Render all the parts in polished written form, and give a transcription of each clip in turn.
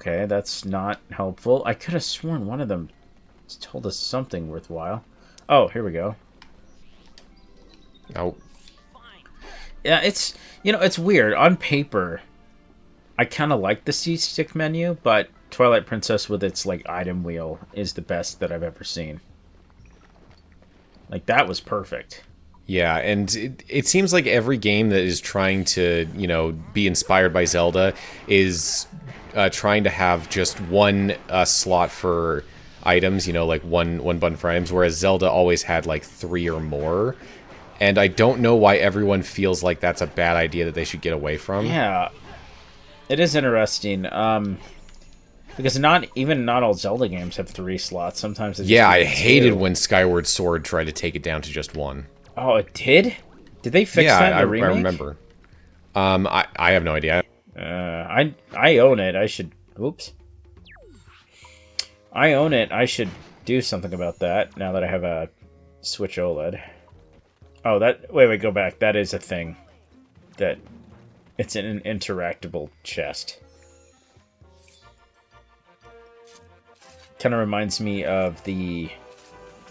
Okay, that's not helpful. I could have sworn one of them told us something worthwhile. Oh, here we go. Oh. Yeah, it's weird. On paper, I kind of like the C-stick menu, but Twilight Princess with its, like, item wheel is the best that I've ever seen. Like, that was perfect. Yeah, and it seems like every game that is trying to, be inspired by Zelda is trying to have just one slot for items, like one button for items, whereas Zelda always had like 3 or more. And I don't know why everyone feels like that's a bad idea that they should get away from. Yeah, it is interesting. Because not all Zelda games have 3 slots. Sometimes they just Yeah, give I you hated 2. when Skyward Sword tried to take it down to just one. Oh, it did? Did they fix Yeah, that in the I remake? remember. I have no idea. I own it. I should. Oops. I own it. I should do something about that now that I have a Switch OLED. Oh, wait, go back. That is a thing. That it's an interactable chest. Kind of reminds me of the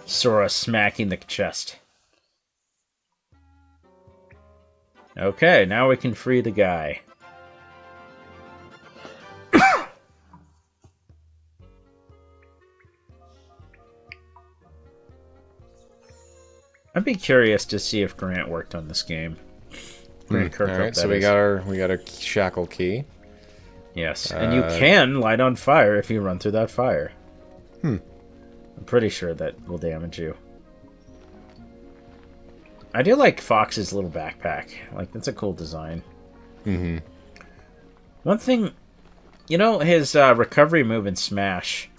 Sora smacking the chest. Okay, now we can free the guy. I'd be curious to see if Grant worked on this game. Grant Kirkhope, All right, so we got our shackle key. Yes, and you can light on fire if you run through that fire. I'm pretty sure that will damage you. I do like Fox's little backpack. Like, that's a cool design. Mm-hmm. One thing, his recovery move in Smash.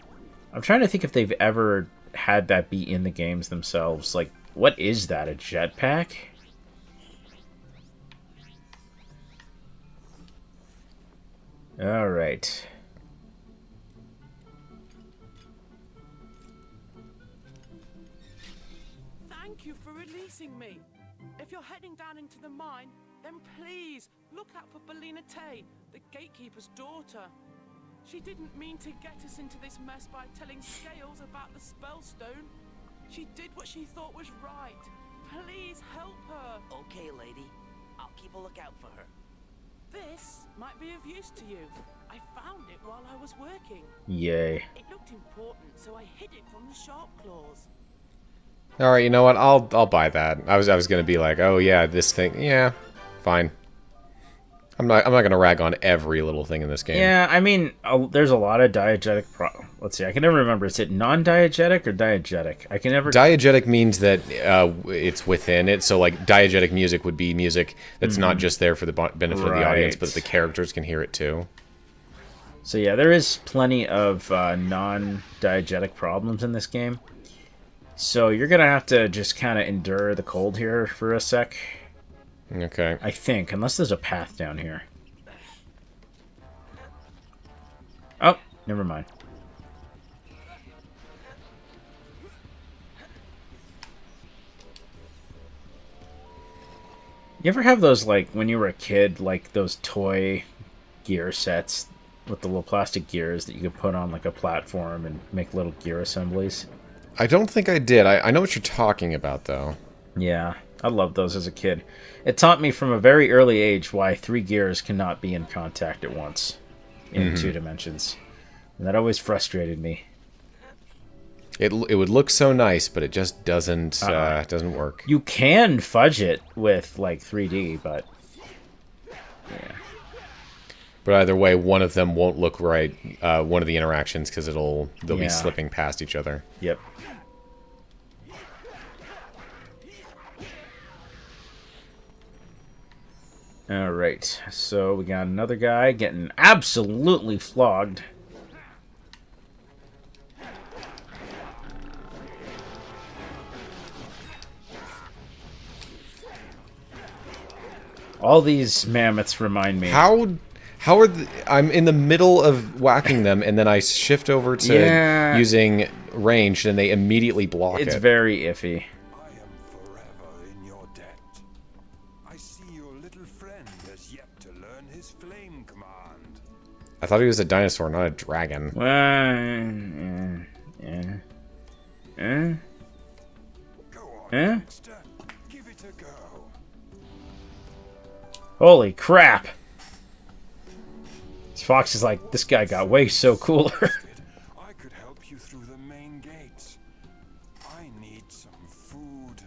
I'm trying to think if they've ever had that be in the games themselves. Like, what is that? A jetpack? Alright. Thank you for releasing me. If you're heading down into the mine, then please look out for Bellina Tay, the gatekeeper's daughter. She didn't mean to get us into this mess by telling Scales about the Spellstone. She did what she thought was right. Please help her. Okay, lady. I'll keep a lookout for her. This might be of use to you. I found it while I was working. Yay. It looked important, so I hid it from the sharp claws. All right, you know what? I'll buy that. I was gonna be like, oh yeah, this thing. Yeah, fine. I'm not gonna rag on every little thing in this game. Yeah, I mean, there's a lot of diegetic Let's see, I can never remember. Is it non-diegetic or diegetic? I can never... Diegetic means that it's within it. So, like, diegetic music would be music that's not just there for the benefit of the audience, but the characters can hear it too. So yeah, there is plenty of non-diegetic problems in this game. So you're gonna have to just kind of endure the cold here for a sec. Okay. I think, unless there's a path down here. Oh, never mind. You ever have those, like, when you were a kid, like, those toy gear sets with the little plastic gears that you could put on, like, a platform and make little gear assemblies? I don't think I did. I know what you're talking about, though. Yeah, I loved those as a kid. It taught me from a very early age why 3 gears cannot be in contact at once in 2 dimensions. And that always frustrated me. It would look so nice, but it just doesn't work. You can fudge it with, like, 3D, but... yeah. But either way, one of them won't look right, one of the interactions, because they'll be slipping past each other. Yep. Alright, so we got another guy getting absolutely flogged. All these mammoths remind me. How are I'm in the middle of whacking them, and then I shift over to using ranged, and they immediately block it. It's very iffy. I am forever in your debt. I see your little friend has yet to learn his flame command. I thought he was a dinosaur, not a dragon. Yeah. Go on, Eh? Dexter. Give it a go. Holy crap! Fox is like, this guy got way so cooler. I could help you through the main gates. I need some food.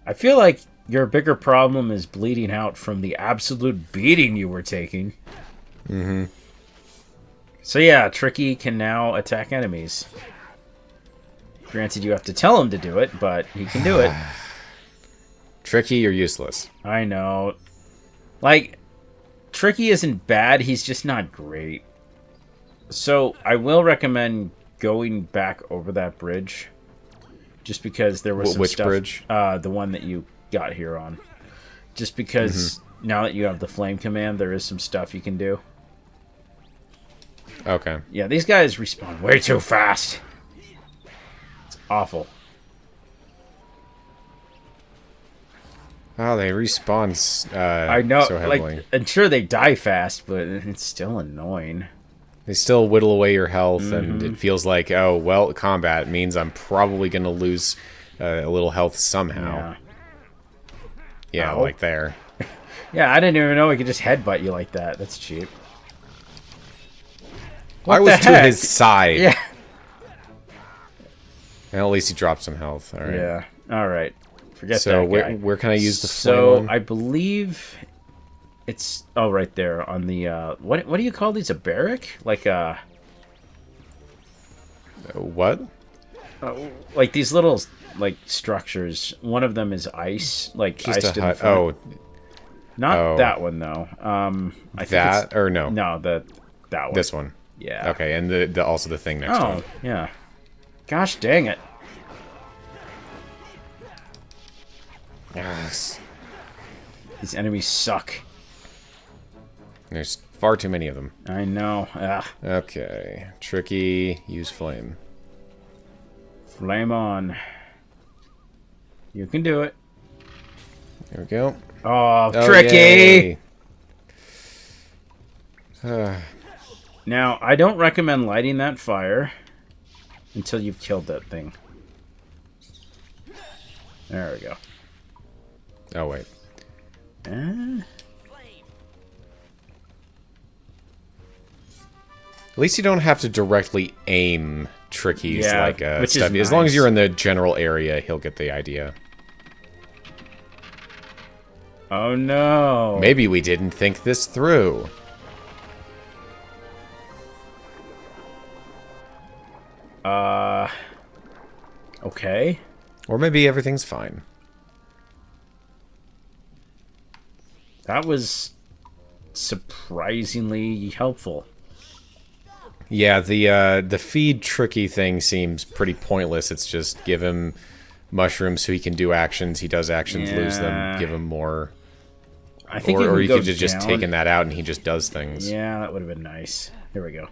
I feel like your bigger problem is bleeding out from the absolute beating you were taking. Mm-hmm. So yeah, Tricky can now attack enemies. Granted, you have to tell him to do it, but he can do it. Tricky or useless? I know. Like, Tricky isn't bad, he's just not great. So, I will recommend going back over that bridge. Just because there was some Which stuff... bridge? The one that you got here on. Just because now that you have the flame command, there is some stuff you can do. Okay. Yeah, these guys respawn way too fast. It's awful. Oh, they respawn I know, so heavily. like, I'm sure they die fast, but it's still annoying. They still whittle away your health, and it feels like, oh, well, combat means I'm probably going to lose a little health somehow. Yeah, Ow. like there. Yeah, I didn't even know we could just headbutt you like that. That's cheap. I What was the to heck? his side. Yeah. And at least he dropped some health. All right. Yeah. All right. Forget So that guy. where can I use the So flame on? I believe it's right there on the what do you call these? A barrack? Like a What? like these little like structures. One of them is ice, like Just iced a in the hut. front. Oh, Not oh. that one though. I think that or no? no, that one. This one. Yeah. Okay, and the also the thing next to Oh, it. yeah. Gosh dang it. Yes. These enemies suck. There's far too many of them. I know. Ugh. Okay. Tricky. Use flame. Flame on. You can do it. There we go. Oh, Oh, Tricky! yay. Now, I don't recommend lighting that fire until you've killed that thing. There we go. Oh, wait. At least you don't have to directly aim Tricky's Yeah, like which is stuff. As long as nice. you're in the general area, he'll get the idea. Oh no. Maybe we didn't think this through. Okay. Or maybe everything's fine. That was surprisingly helpful. Yeah, the feed Tricky thing seems pretty pointless. It's just give him mushrooms so he can do actions. He does actions, lose them. Yeah. Give him more. I think Or you you can could have just down. taken that out and he just does things. Yeah, that would have been nice. Here we go.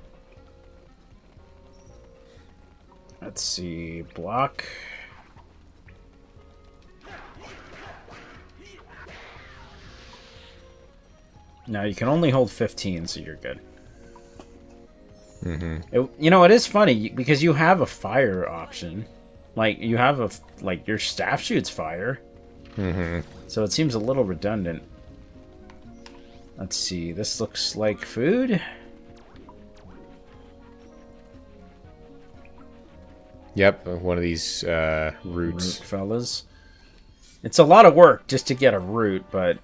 Let's see. Block. Now you can only hold 15, so you're good. You know, it is funny because you have a fire option. Like, you have like, your staff shoots fire. So it seems a little redundant. Let's see. This looks like food. Yep, one of these roots. Root fellas. It's a lot of work just to get a root, but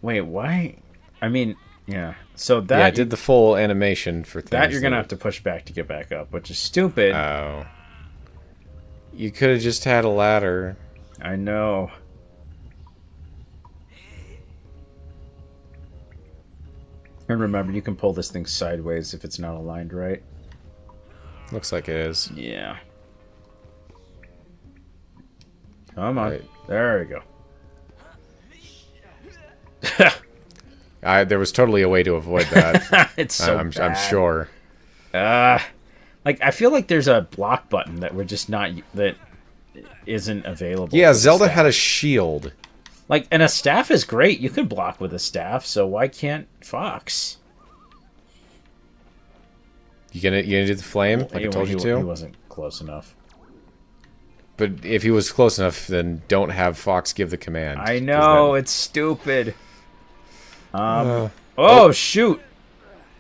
Wait, why? I mean, yeah. So that Yeah, I did the full animation for things. that you're gonna have to push back to get back up, which is stupid. Oh. You could have just had a ladder. I know. And remember, you can pull this thing sideways if it's not aligned right. Looks like it is. Yeah. Come on. Right. There we go. There was totally a way to avoid that. It's so I'm bad. sure. Like, I feel like there's a block button that we're just not... that isn't available. Yeah, for the Zelda staff. had a shield. Like, and a staff is great. You can block with a staff, so why can't Fox? You gonna do the flame like I told you to? He wasn't close enough. But if he was close enough, then don't have Fox give the command. I know, it's stupid. Oh, shoot!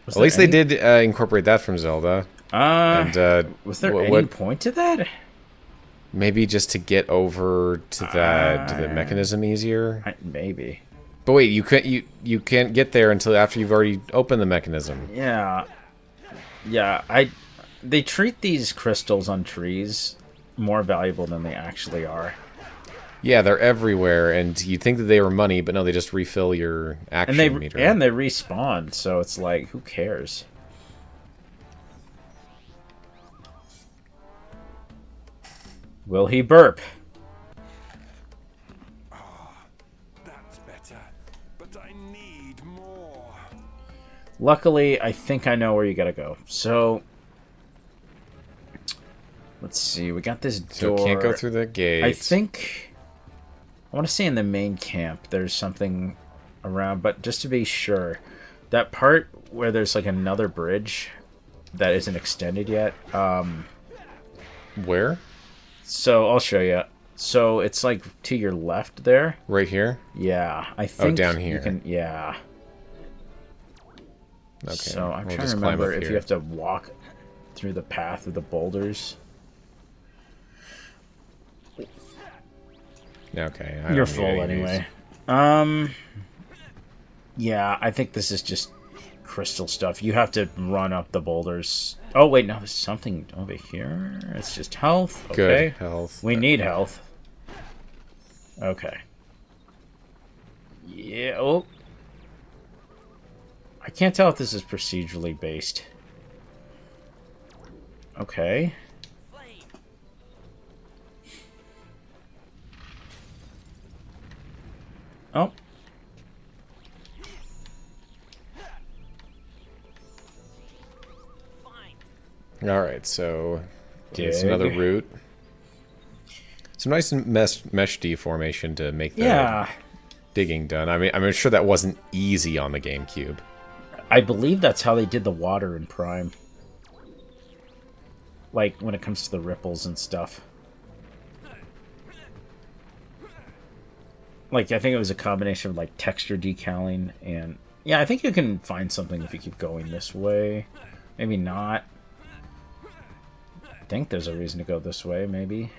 At least they did incorporate that from Zelda. Was there any point to that? Maybe just to get over to the mechanism easier. Maybe. But wait, you can't get there until after you've already opened the mechanism. Yeah. They treat these crystals on trees more valuable than they actually are. Yeah, they're everywhere, and you'd think that they were money, but no, they just refill your action meter. And they respawn, so it's like, who cares? Will he burp? That's better, but I need more. Luckily, I think I know where you gotta go. So, let's see. We got this door. So can't go through the gate. I think... I want to say in the main camp there's something around, but just to be sure, that part where there's like another bridge that isn't extended yet. Where? So I'll show you. So it's like to your left there. Right here? Yeah, I think. Oh, down here. You can, yeah. Okay. So I'm we'll trying to remember if you have to walk through the path of the boulders. Okay. You're full anyway. Yeah, I think this is just crystal stuff. You have to run up the boulders. Oh wait, no, there's something over here. It's just health. Okay. Good health. We need health. Okay. Yeah. Oh. I can't tell if this is procedurally based. Okay. Oh. Alright, so it's Dig. another route. Some nice mesh deformation to make the digging done. I mean, I'm sure that wasn't easy on the GameCube. I believe that's how they did the water in Prime. Like, when it comes to the ripples and stuff. Like, I think it was a combination of, like, texture decaling and... Yeah, I think you can find something if you keep going this way. Maybe not. I think there's a reason to go this way, maybe.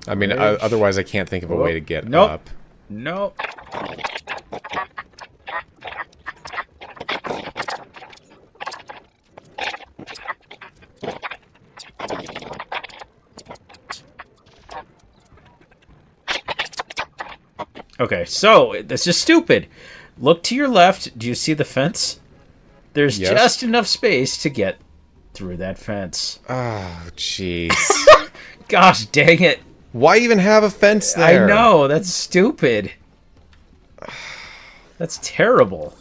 I mean, otherwise I can't think of a way to get up. Nope. Okay, so this is stupid. Look to your left. Do you see the fence? There's just enough space to get through that fence. Oh, jeez. Gosh dang it. Why even have a fence there? I know, that's stupid. That's terrible.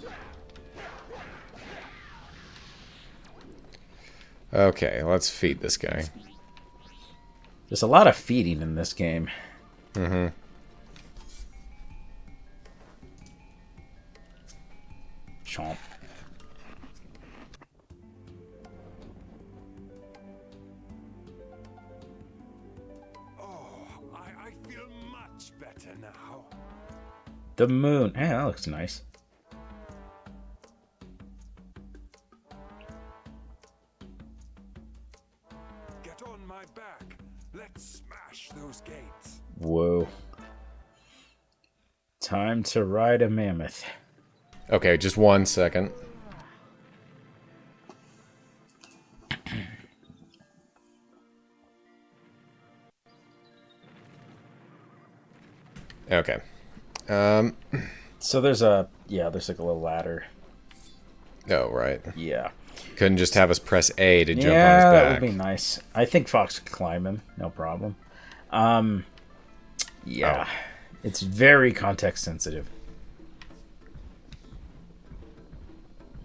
Okay, let's feed this guy. There's a lot of feeding in this game. Mm-hmm. Chomp. I feel much better now. The moon. Hey, that looks nice. Get on my back. Let's smash those gates. Whoa. Time to ride a mammoth. Okay, just 1 second. Okay. So there's a... Yeah, there's like a little ladder. Oh, right. Yeah. Couldn't just have us press A to jump on his Yeah, back. that would be nice. I think Fox could climb him. No problem. Yeah. Oh. It's very context sensitive.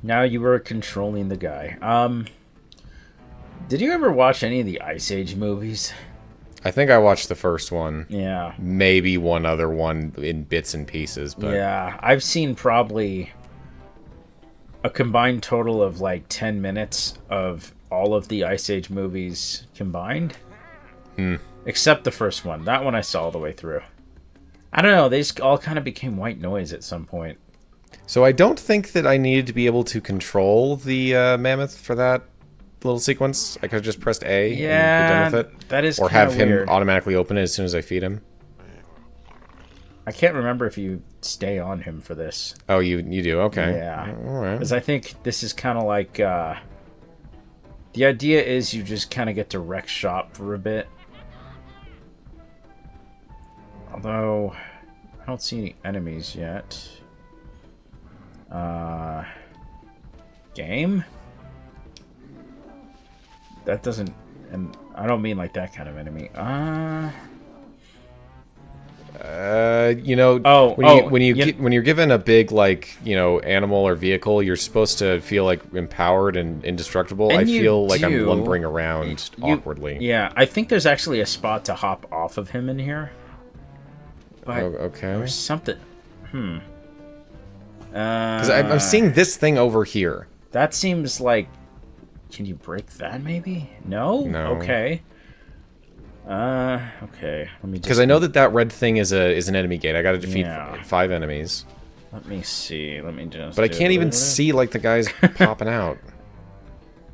Now you were controlling the guy. Did you ever watch any of the Ice Age movies? I think I watched the first one. Yeah. Maybe one other one in bits and pieces, but Yeah, I've seen probably a combined total of like 10 minutes of all of the Ice Age movies combined. Except the first one. That one I saw all the way through. I don't know, they just all kind of became white noise at some point. So I don't think that I needed to be able to control the mammoth for that little sequence. I could have just pressed A and be done with it. That is or kind of have him weird. automatically open it as soon as I feed him. I can't remember if you stay on him for this. Oh, you do? Okay. Yeah. All right. Because I think this is kind of like... the idea is you just kind of get to wreck shop for a bit. Although, I don't see any enemies yet. Game? That doesn't... And I don't mean like that kind of enemy. You know, Oh, when you're given a big, like, you know, animal or vehicle, you're supposed to feel like empowered and indestructible. And I you feel like I'm do. lumbering around awkwardly. Yeah, I think there's actually a spot to hop off of him in here. But Okay. there's something... Because I'm seeing this thing over here. That seems like... Can you break that, maybe? No? No. Okay. Okay. Let me just... Because I know that red thing is an enemy gate. I got to defeat Yeah. 5 enemies. Let me see. Let me just... But I can't even see, like, the guys popping out.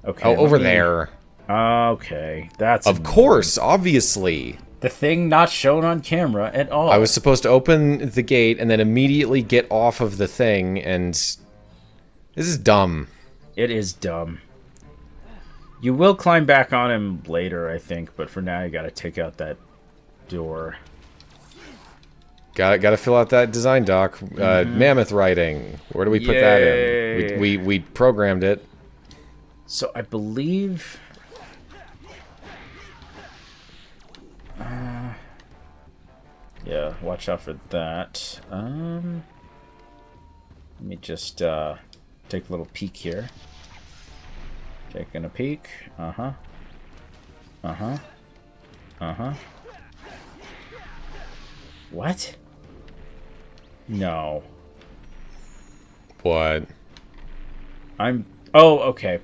Okay. Oh, let over me- there. Okay. That's... Of course, obviously. The thing not shown on camera at all. I was supposed to open the gate and then immediately get off of the thing, and... This is dumb. It is dumb. You will climb back on him later, I think, but for now you gotta take out that door. Got to fill out that design doc. Mammoth writing. Where do we put that in? We programmed it. So I believe... yeah, watch out for that. Let me just take a little peek here. Taking a peek. Uh-huh. Uh-huh. Uh-huh. What? No. What? Oh, okay.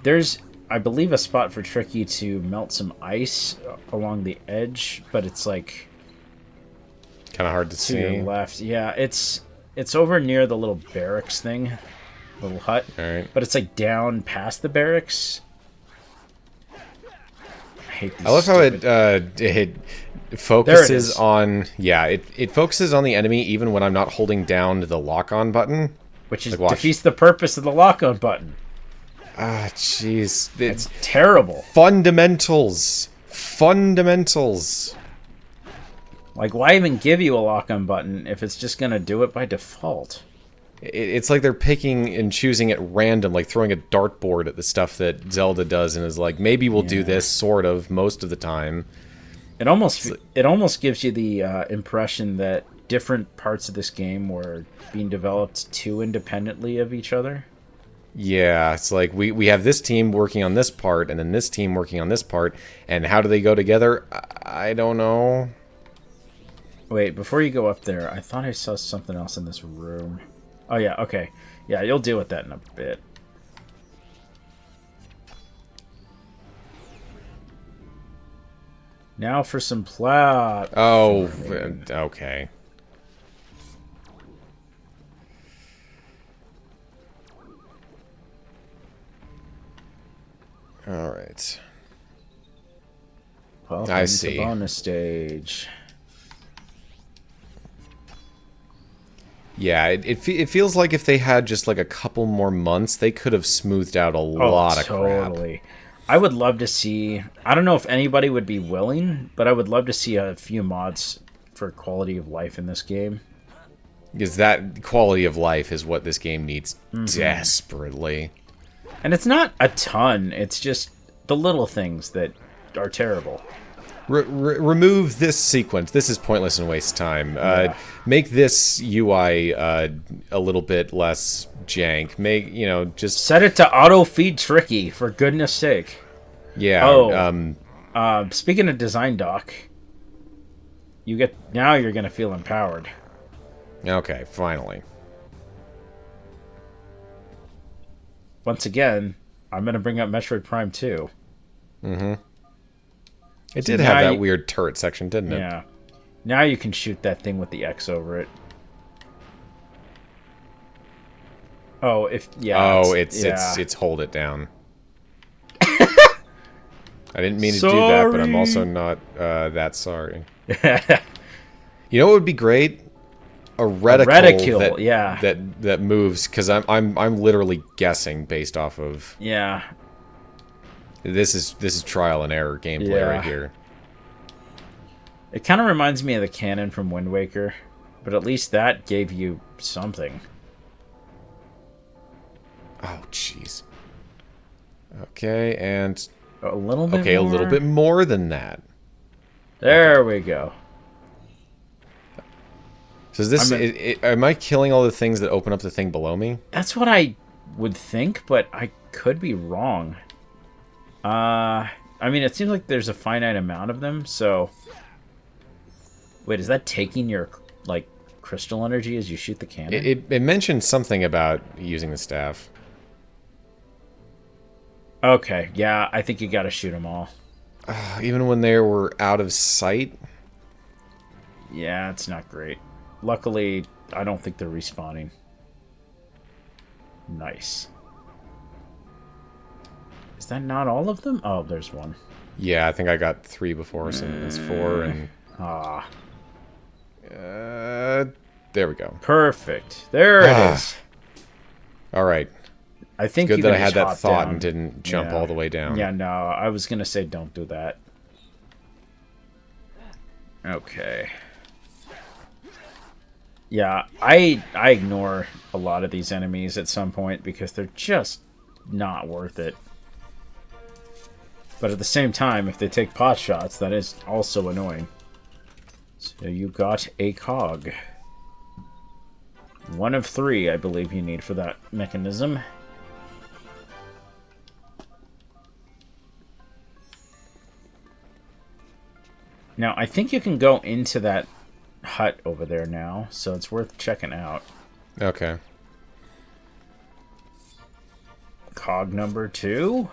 There's, I believe, a spot for Tricky to melt some ice along the edge, but it's like Kind of hard to to your see. left. Yeah, it's over near the little barracks thing, little hut. All right. But it's like down past the barracks. I hate these. I love how stupid- it There it focuses is. on... Yeah, it focuses on the enemy even when I'm not holding down the lock-on button. which is like, watch. defeats the purpose of the lock-on button. Ah, jeez. It's terrible. Fundamentals. Fundamentals. Like, why even give you a lock-on button if it's just gonna do it by default? It's like they're picking and choosing at random, like throwing a dartboard at the stuff that Zelda does and is like, maybe we'll do this, sort of, most of the time. It almost gives you the impression that different parts of this game were being developed too independently of each other. Yeah, it's like we have this team working on this part and then this team working on this part, and how do they go together? I don't know. Wait, before you go up there, I thought I saw something else in this room. Oh yeah, okay. Yeah, you'll deal with that in a bit. Now for some plot. Oh, okay. All right. Welcome I to see. bonus stage. Yeah, it feels like if they had just like a couple more months, they could have smoothed out a lot of crap. Totally. I would love to see... I don't know if anybody would be willing, but I would love to see a few mods for quality of life in this game. Because that quality of life is what this game needs desperately. And it's not a ton. It's just the little things that are terrible. Remove this sequence. This is pointless and waste time. Make this UI a little bit less jank. Set it to auto-feed Tricky, for goodness sake. Yeah. Oh. Speaking of design dock, now you're gonna feel empowered. Okay, finally. Once again, I'm gonna bring up Metroid Prime 2. It So did have now that you- weird turret section, didn't it? Yeah. Now you can shoot that thing with the X over it. Oh, Oh, yeah. it's hold it down. I didn't mean to do that, but I'm also not that sorry. You know what would be great? A reticule, that moves, because I'm literally guessing based off of Yeah. this is trial and error gameplay right here. It kind of reminds me of the cannon from Wind Waker, but at least that gave you something. Oh jeez. Okay, and A little bit okay, more. a little bit more than that. There we go. So is this am I killing all the things that open up the thing below me? That's what I would think, but I could be wrong. I mean, it seems like there's a finite amount of them, so... Wait, is that taking your, like, crystal energy as you shoot the cannon? It mentioned something about using the staff. Okay, yeah, I think you gotta shoot them all. Even when they were out of sight? Yeah, it's not great. Luckily, I don't think they're respawning. Nice. Is that not all of them? Oh, there's one. Yeah, I think I got 3 before, so that's 4, and... Ah. There we go. Perfect. There it is. Alright. I think Good you that can I had just that hop thought down. and didn't jump Yeah. all the way down. Yeah, no, I was gonna say don't do that. Okay. Yeah, I ignore a lot of these enemies at some point because they're just not worth it. But at the same time, if they take pot shots, that is also annoying. So you got a cog. 1 of 3, I believe you need for that mechanism. Now, I think you can go into that hut over there now, so it's worth checking out. Okay. Cog number 2?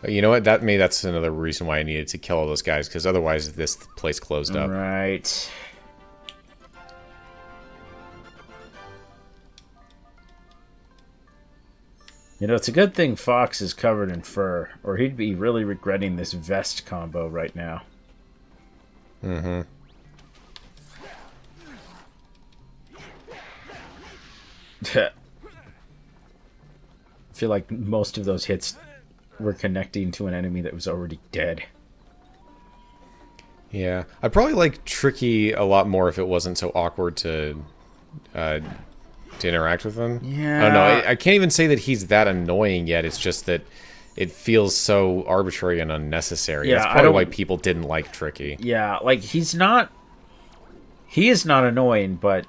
You know what? That's another reason why I needed to kill all those guys, because otherwise this place closed up. Right. You know, it's a good thing Fox is covered in fur, or he'd be really regretting this vest combo right now. Mm-hmm. I feel like most of those hits were connecting to an enemy that was already dead. Yeah. I'd probably like Tricky a lot more if it wasn't so awkward to interact with him. Yeah. I don't know. I can't even say that he's that annoying yet. It's just that it feels so arbitrary and unnecessary. Yeah, That's I probably don't- why people didn't like Tricky. Yeah, like, he is not annoying, but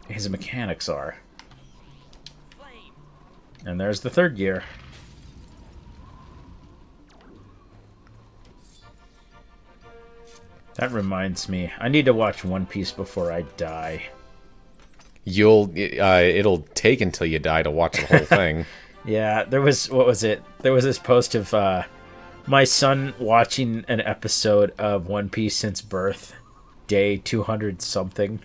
his mechanics are. And there's the third gear. That reminds me, I need to watch One Piece before I die. It'll take until you die to watch the whole thing. Yeah, there was, what was it? There was this post of my son watching an episode of One Piece since birth, day 200 something.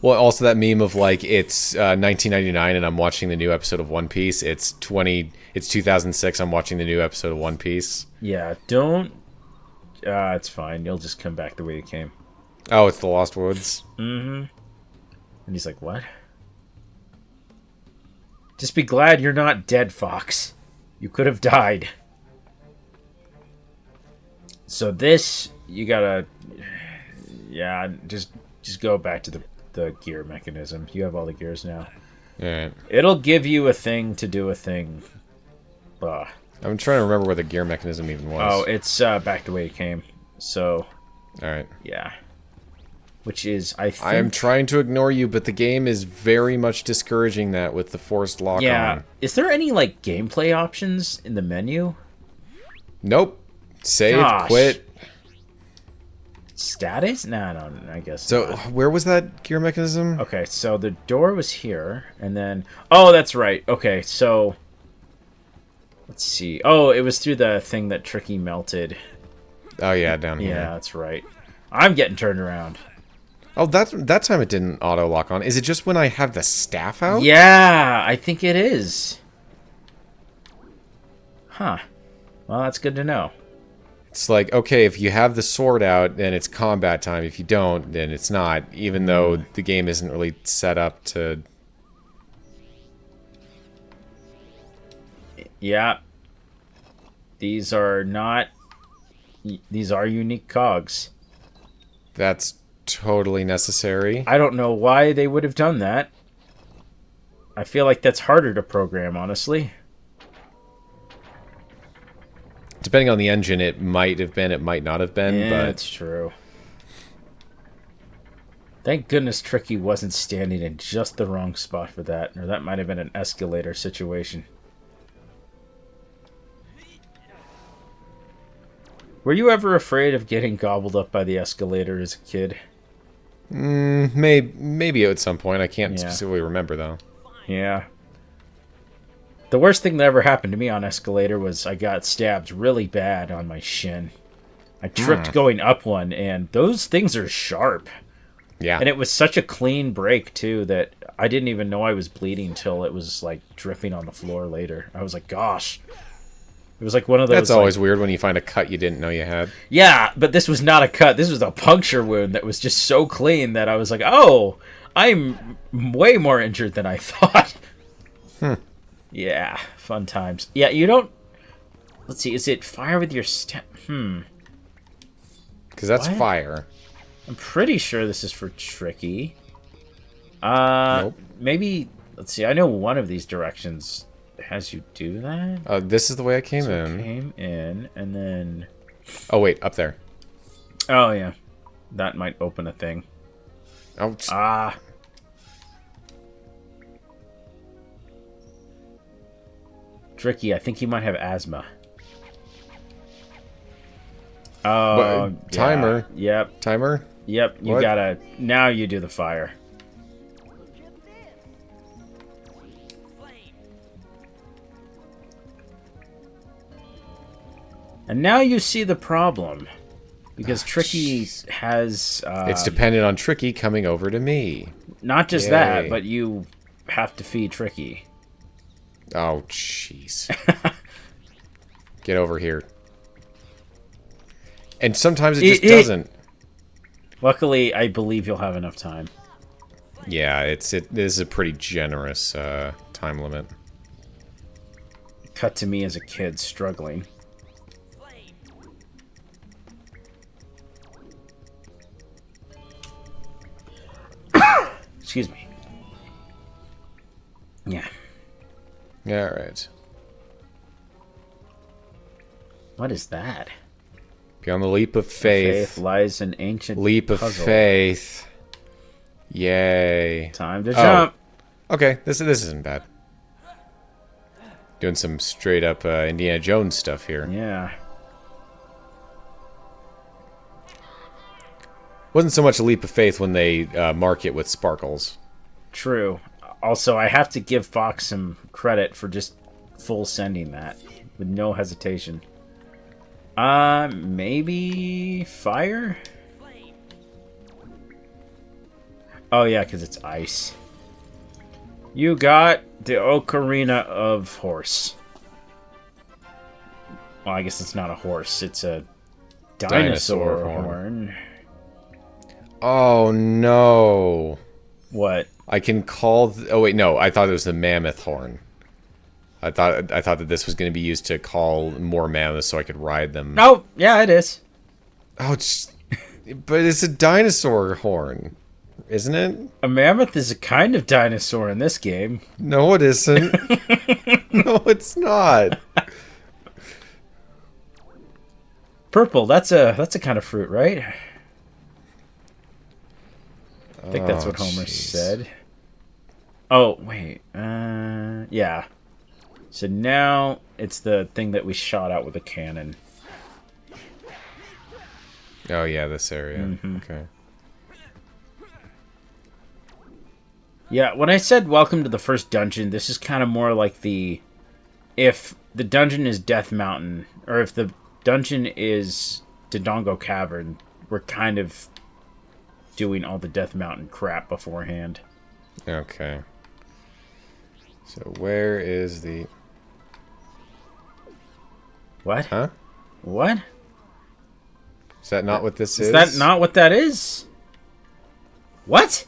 Well, also that meme of like it's 1999 and I'm watching the new episode of One Piece. It's 2006. I'm watching the new episode of One Piece. Yeah, don't. It's fine. You'll just come back the way you came. Oh, it's the Lost Woods. And he's like, what? Just be glad you're not dead, Fox. You could have died. So this, you gotta... Yeah, just go back to the gear mechanism. You have all the gears now. Alright. It'll give you a thing to do a thing. I'm trying to remember where the gear mechanism even was. Oh, it's back the way it came. So, Alright. yeah. which is, I think... I am trying to ignore you, but the game is very much discouraging that with the forced lock Yeah. on. Is there any, like, gameplay options in the menu? Nope. Save, Gosh. quit. Status? No, I guess So, not. where was that gear mechanism? Okay, so the door was here, and then... Oh, that's right. Okay, so... Let's see. Oh, it was through the thing that Tricky melted. Oh, yeah, down here. Yeah, that's right. I'm getting turned around. Oh, that time it didn't auto-lock on. Is it just when I have the staff out? Yeah, I think it is. Huh. Well, that's good to know. It's like, okay, if you have the sword out, then it's combat time. If you don't, then it's not, even though the game isn't really set up to... Yeah. These are not... These are unique cogs. That's totally necessary. I don't know why they would have done that. I feel like that's harder to program, honestly. Depending on the engine, it might have been, it might not have been, Yeah, but... that's true. Thank goodness Tricky wasn't standing in just the wrong spot for that, or that might have been an escalator situation. Were you ever afraid of getting gobbled up by the escalator as a kid? Maybe at some point. I can't Yeah. specifically remember, though. Yeah. The worst thing that ever happened to me on escalator was I got stabbed really bad on my shin. I tripped going up one, and those things are sharp. Yeah. And it was such a clean break, too, that I didn't even know I was bleeding till it was, like, dripping on the floor later. I was like, gosh. It was like one of those... That's always like, weird when you find a cut you didn't know you had. Yeah, but this was not a cut. This was a puncture wound that was just so clean that I was like, oh, I'm way more injured than I thought. Yeah, fun times. Yeah, you don't... Let's see, is it fire with your step? Because that's What? fire. I'm pretty sure this is for Tricky. Nope. Maybe... Let's see, I know one of these directions has you do that. This is the way I came So in. came in, and then... Oh, wait, up there. Oh, yeah. That might open a thing. Oh, Ah. Tricky, I think you might have asthma. Oh, But, timer. Yeah. Yep, timer? yep. You What? gotta... Now you do the fire. And now you see the problem. Because Tricky has... It's dependent on Tricky coming over to me. not just Yay. that, but you have to feed Tricky. Oh, jeez. Get over here. And sometimes it just doesn't. Luckily, I believe you'll have enough time. Yeah, it is a pretty generous time limit. Cut to me as a kid struggling. Excuse me. Yeah. Yeah, all right. What is that? Beyond the leap of faith. lies an ancient Leap of puzzle. faith. Yay. Time to jump. Okay, this isn't bad. Doing some straight up Indiana Jones stuff here. Yeah. Wasn't so much a leap of faith when they mark it with sparkles. True. Also, I have to give Fox some credit for just full sending that with no hesitation. Maybe fire? Oh, yeah, because it's ice. You got the Ocarina of Horse. Well, I guess it's not a horse. It's a dinosaur horn. Oh, no. What? I can call... oh, wait, no. I thought it was the mammoth horn. I thought that this was going to be used to call more mammoths so I could ride them. Oh, yeah, it is. Oh, but it's a dinosaur horn, isn't it? A mammoth is a kind of dinosaur in this game. No, it isn't. No, it's not. Purple, that's a kind of fruit, right? I think that's what Homer said. Oh, wait. Yeah. So now it's the thing that we shot out with a cannon. Oh, yeah, this area. Okay. Yeah, when I said welcome to the first dungeon, this is kind of more like the... If the dungeon is Death Mountain, or if the dungeon is Dodongo Cavern, we're kind of doing all the Death Mountain crap beforehand. Okay. So where is the... What? Huh? What? Is that not what this is? Is that not what that is? What?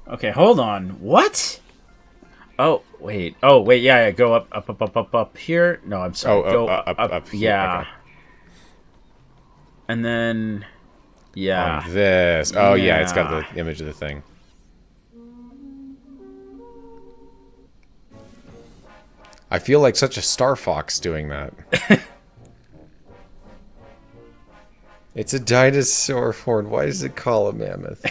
Okay, hold on. What? Oh, wait. Oh, wait, yeah, go up here. No, I'm sorry. Go up. here. Yeah. Okay. And then... Yeah. On this. Oh, yeah, it's got the image of the thing. I feel like such a Star Fox doing that. It's a dinosaur horn. Why does it call a mammoth?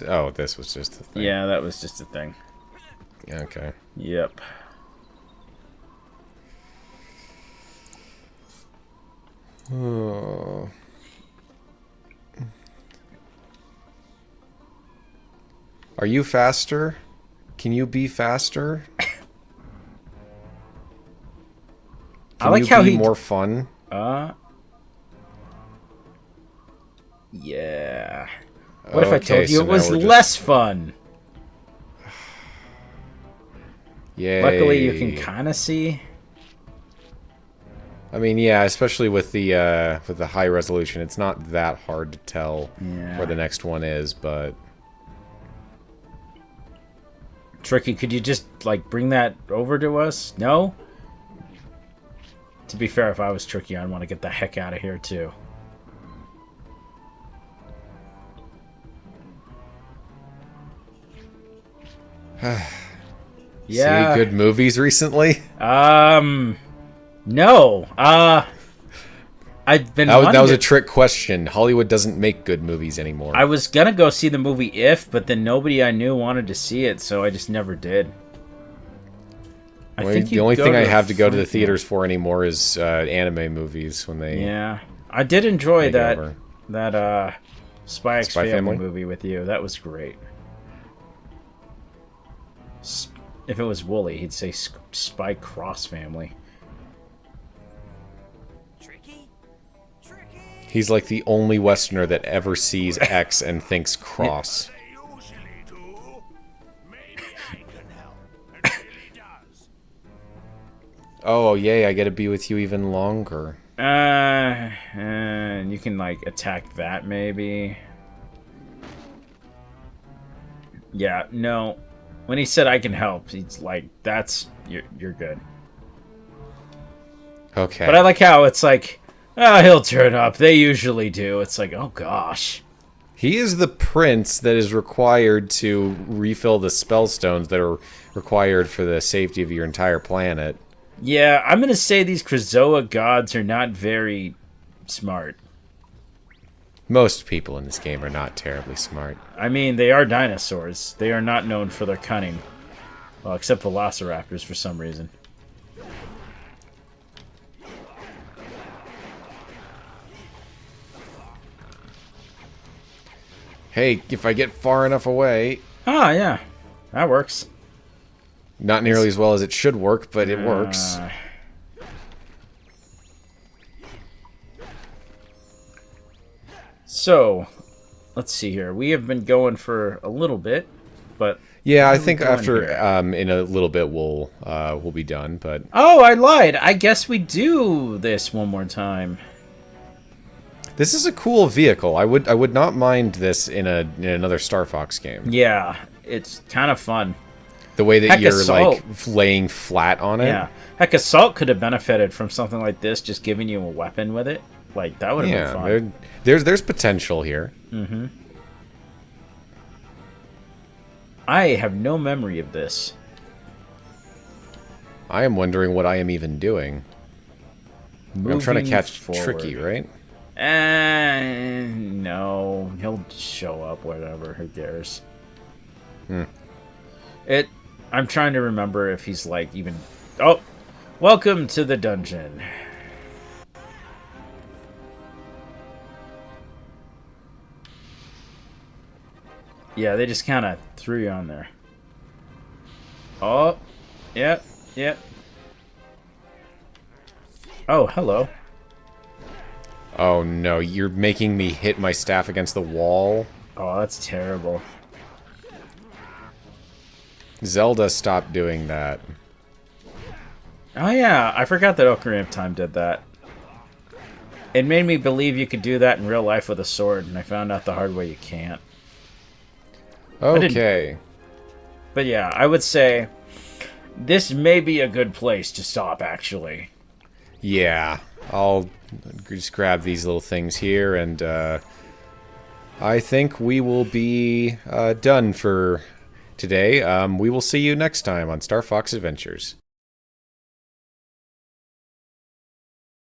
Oh, this was just the thing. Yeah, that was just a thing. Okay. Yep. Oh. Are you faster? Can you be faster? I like how he more fun. Yeah. What if I told you so it was now we're less fun? Yay. Luckily, you can kind of see. I mean, yeah, especially with the high resolution, it's not that hard to tell where the next one is, but... Tricky, could you just, like, bring that over to us? No? To be fair, if I was Tricky, I'd want to get the heck out of here, too. Yeah. See good movies recently? No. I've been that was a trick question. Hollywood doesn't make good movies anymore. I was gonna go see the movie If, but then nobody I knew wanted to see it, so I just never did. The only thing I have to go to the theaters for anymore is anime movies when they... Yeah. I did enjoy that Spy X Spy Family Family movie with you. That was great. If it was Wooly, he'd say Spy Cross Family. Tricky? He's like the only Westerner that ever sees X and thinks cross. They usually do. Maybe I can help. It really does. Oh, yay, I get to be with you even longer. You can, like, attack that, maybe. Yeah, no. When he said I can help, he's like, you're good. Okay. But I like how it's like, he'll turn up. They usually do. It's like, oh gosh. He is the prince that is required to refill the spell stones that are required for the safety of your entire planet. Yeah, I'm gonna say these Krazoa gods are not very smart. Most people in this game are not terribly smart. I mean, they are dinosaurs. They are not known for their cunning. Well, except velociraptors for some reason. Hey, if I get far enough away... Ah, yeah. That works. Not nearly as well as it should work, but it works. So, let's see here. We have been going for a little bit, but... Yeah, I think after in a little bit we'll be done, but... Oh, I lied. I guess we do this one more time. This is a cool vehicle. I would not mind this in another Star Fox game. Yeah, it's kind of fun. The way that Heck, you're Assault. like laying flat on it. Yeah. Heck, Assault could have benefited from something like this, just giving you a weapon with it. Like, that would have been fun. There's potential here. Mm-hmm. I have no memory of this. I am wondering what I am even doing. I'm trying to Moving catch forward. Tricky, right? No. He'll show up, whatever. Who cares? Hmm. I'm trying to remember if he's like even... Oh! Welcome to the dungeon. Yeah, they just kind of threw you on there. Oh, yep, yep. Oh, hello. Oh no, you're making me hit my staff against the wall. Oh, that's terrible. Zelda, stop doing that. Oh yeah, I forgot that Ocarina of Time did that. It made me believe you could do that in real life with a sword, and I found out the hard way you can't. Okay. But yeah, I would say this may be a good place to stop, actually. Yeah, I'll just grab these little things here, and I think we will be done for today. We will see you next time on Star Fox Adventures.